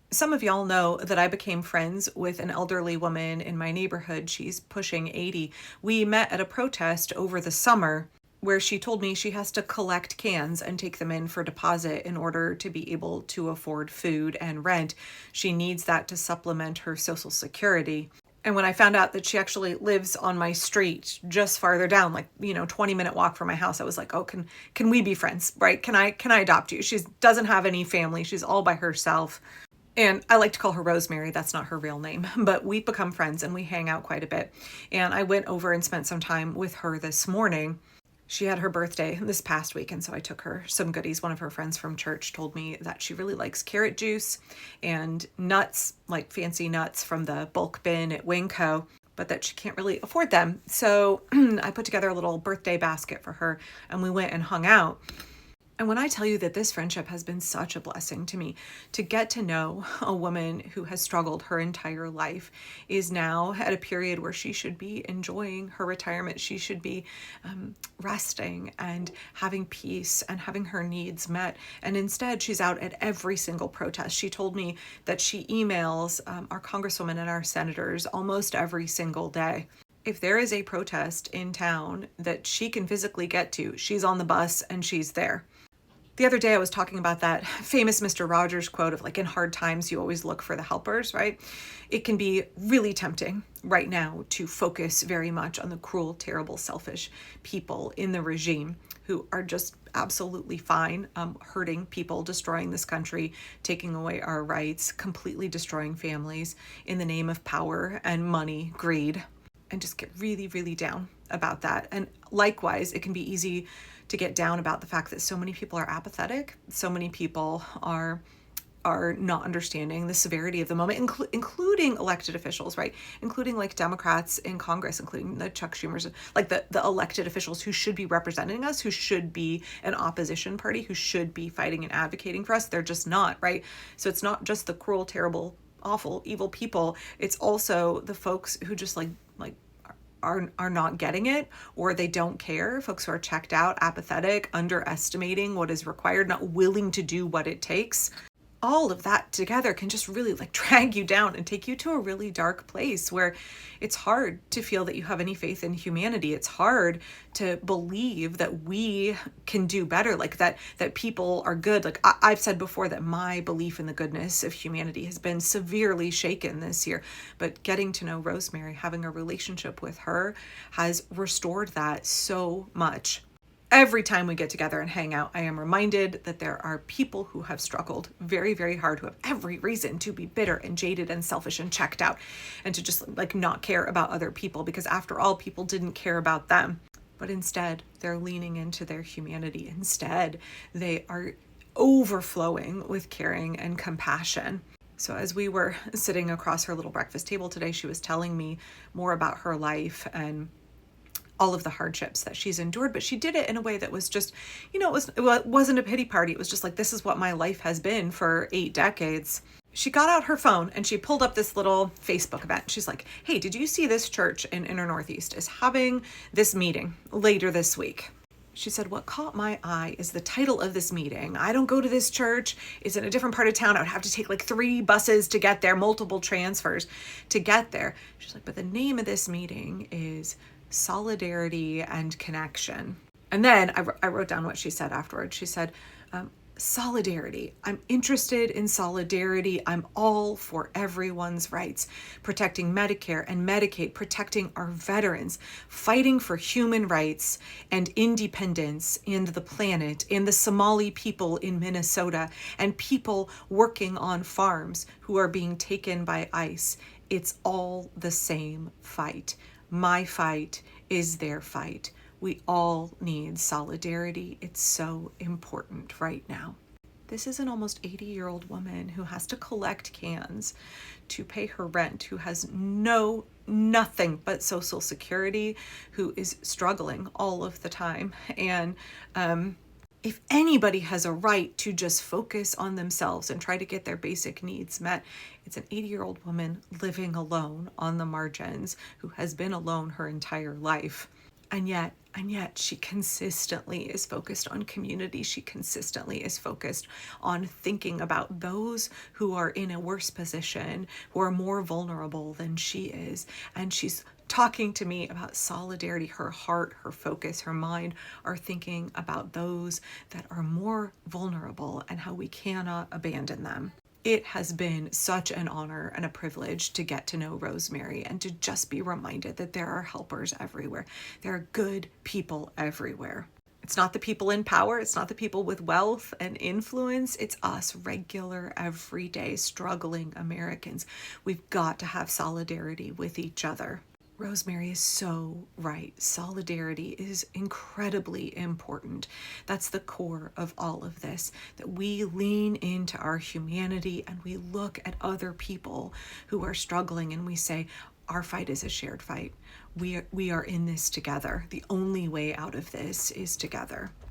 Some of y'all know that I became friends with an elderly woman in my neighborhood. She's pushing 80. We met at a protest over the summer where she told me she has to collect cans and take them in for deposit in order to be able to afford food and rent. She needs that to supplement her Social Security. And when I found out that she actually lives on my street just farther down, like, 20-minute walk from my house, I was like, oh, can we be friends, right? Can I adopt you? She doesn't have any family. She's all by herself. And I like to call her Rosemary. That's not her real name, but we've become friends and we hang out quite a bit. And I went over and spent some time with her this morning. She had her birthday this past week, and so I took her some goodies. One of her friends from church told me that she really likes carrot juice and nuts, like fancy nuts from the bulk bin at Winco, but that she can't really afford them. So I put together a little birthday basket for her, and we went and hung out. And when I tell you that this friendship has been such a blessing to me, to get to know a woman who has struggled her entire life, is now at a period where she should be enjoying her retirement. She should be resting and having peace and having her needs met. And instead, she's out at every single protest. She told me that she emails our congresswomen and our senators almost every single day. If there is a protest in town that she can physically get to, she's on the bus and she's there. The other day I was talking about that famous Mr. Rogers quote of like, in hard times, you always look for the helpers, right? It can be really tempting right now to focus very much on the cruel, terrible, selfish people in the regime who are just absolutely fine, hurting people, destroying this country, taking away our rights, completely destroying families in the name of power and money, greed, and just get really, really down about that. And likewise, it can be easy to get down about the fact that so many people are apathetic. So many people are not understanding the severity of the moment, including elected officials, right? Including like Democrats in Congress, including the Chuck Schumers, like the elected officials who should be representing us, who should be an opposition party, who should be fighting and advocating for us. They're just not, right? So it's not just the cruel, terrible, awful, evil people. It's also the folks who just like are not getting it, or they don't care. Folks who are checked out, apathetic, underestimating what is required, not willing to do what it takes. All of that together can just really like drag you down and take you to a really dark place where it's hard to feel that you have any faith in humanity. It's hard to believe that we can do better, like that people are good. Like I've said before that my belief in the goodness of humanity has been severely shaken this year, but getting to know Rosemary, having a relationship with her, has restored that so much. Every time we get together and hang out, I am reminded that there are people who have struggled very, very hard, who have every reason to be bitter and jaded and selfish and checked out, and to just like not care about other people, because after all, people didn't care about them. But instead, they're leaning into their humanity. Instead, they are overflowing with caring and compassion. So as we were sitting across her little breakfast table today, she was telling me more about her life and all of the hardships that she's endured, but she did it in a way that was just, it wasn't a pity party. It was just like, this is what my life has been for 8 decades. She got out her phone and she pulled up this little Facebook event. She's like, hey, did you see this church in Inner Northeast is having this meeting later this week? She said, what caught my eye is the title of this meeting. I don't go to this church. It's in a different part of town. I would have to take like 3 buses to get there, multiple transfers to get there. She's like, but the name of this meeting is Solidarity and Connection. And then I wrote down what she said afterwards. She said, solidarity. I'm interested in solidarity. I'm all for everyone's rights, protecting Medicare and Medicaid, protecting our veterans, fighting for human rights and independence and the planet and the Somali people in Minnesota and people working on farms who are being taken by ICE. It's all the same fight. My fight is their fight. We all need solidarity. It's so important right now. This is an almost 80-year-old woman who has to collect cans to pay her rent, who has nothing but Social Security, who is struggling all of the time. And if anybody has a right to just focus on themselves and try to get their basic needs met, it's an 80-year-old woman living alone on the margins who has been alone her entire life. And yet, And yet she consistently is focused on community. She consistently is focused on thinking about those who are in a worse position, who are more vulnerable than she is. And she's talking to me about solidarity. Her heart, her focus, her mind are thinking about those that are more vulnerable and how we cannot abandon them. It has been such an honor and a privilege to get to know Rosemary and to just be reminded that there are helpers everywhere. There are good people everywhere. It's not the people in power. It's not the people with wealth and influence. It's us, regular, everyday, struggling Americans. We've got to have solidarity with each other. Rosemary is so right. Solidarity is incredibly important. That's the core of all of this, that we lean into our humanity and we look at other people who are struggling and we say, our fight is a shared fight. We are in this together. The only way out of this is together.